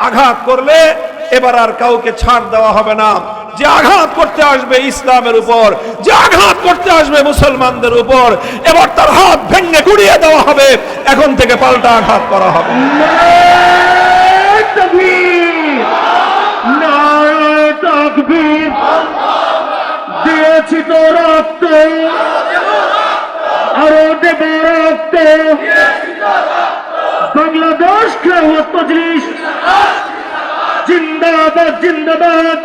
আঘাত করলে এবার আর কাউকে ছাড় দেওয়া হবে না। যে আঘাত করতে আসবে ইসলামের উপর, যে আঘাত করতে আসবে মুসলমানদের উপর, এবার তার হাত ভেঙে গুড়িয়ে দেওয়া হবে। এখন থেকে পাল্টা আঘাত করা হবে। নারায়ে তাকবীর, নারায়ে তাকবীর। দিয়েছি তো রক্ত, আরো দেব রক্ত। বাংলাদেশ খেলাফত মজলিস জিন্দাবাদ, জিন্দাবাদ।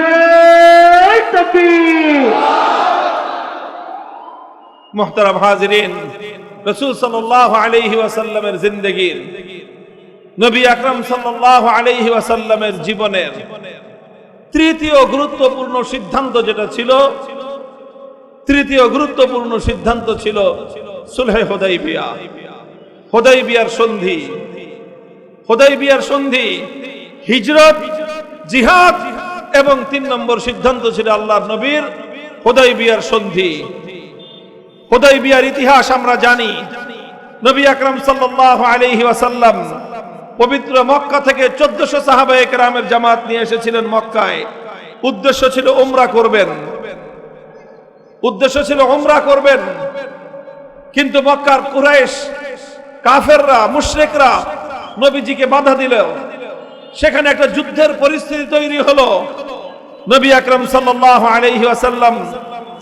নারায়ে তাকবীর। মুহতারাম হাজিরিন, রাসূল সাল্লাল্লাহু আলাইহি ওয়াসাল্লামের জিন্দেগীর, নবী আকরাম সাল্লাল্লাহু আলাইহি ওয়াসাল্লামের জীবনের তৃতীয় গুরুত্বপূর্ণ সিদ্ধান্ত যেটা ছিল, তৃতীয় গুরুত্বপূর্ণ সিদ্ধান্ত ছিল সুলহে হুদাইবিয়া, হুদাইবিয়ার সন্ধি। হুদাইবিয়ার সন্ধি, হিজরত, জিহাদ এবং 3 নম্বর সিদ্ধান্ত ছিল আল্লাহর নবীর হুদাইবিয়ার সন্ধি। হুদাইবিয়ার ইতিহাস আমরা জানি। নবী আকরাম সাল্লাল্লাহু আলাইহি ওয়াসাল্লাম পবিত্র মক্কা থেকে 1400 সাহাবায়ে কেরামের জামাত নিয়ে এসেছিলেন মক্কায়। উদ্দেশ্য ছিল উমরা করবেন, উদ্দেশ্য ছিল উমরা করবেন। কিন্তু মক্কার কুরাইশ, কাফেররা, মুশরিকরা নবীজিকে বাধা দিল। সেখানে একটা যুদ্ধের পরিস্থিতি তৈরি হলো। নবী আকরাম সাল্লাল্লাহু আলাইহি ওয়াসাল্লাম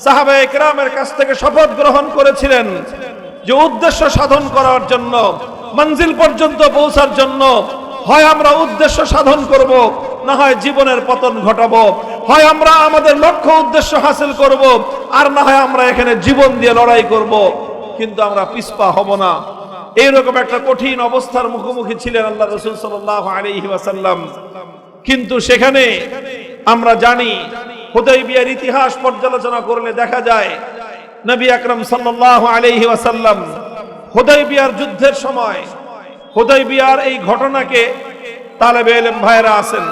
সাহাবায়ে কেরামের কাছ থেকে শপথ গ্রহণ করেছিলেন যে উদ্দেশ্য সাধন করার জন্য, মঞ্জিল পর্যন্ত পৌঁছার জন্য হয় আমরা উদ্দেশ্য সাধন করব, না হয় জীবনের পতন ঘটাবো। হয় আমরা আমাদের লক্ষ্য উদ্দেশ্য হাসিল করব, আর না হয় আমরা এখানে জীবন দিয়ে লড়াই করব, কিন্তু আমরা পিছপা হব না। এইরকম একটা কঠিন অবস্থার মুখোমুখি ছিলেন আল্লাহ রাসূল সাল্লাল্লাহু আলাইহি ওয়াসাল্লাম। কিন্তু সেখানে আমরা জানি, হুদাইবিয়ার ইতিহাস পর্যালোচনা করলে দেখা যায় নবী আকরাম সাল্লাল্লাহু আলাইহি ওয়াসাল্লাম হুদাইবিয়ার যুদ্ধের সময়, হুদাইবিয়ার এই ঘটনাকে তালেবে ইলম ভাইরা আছেন,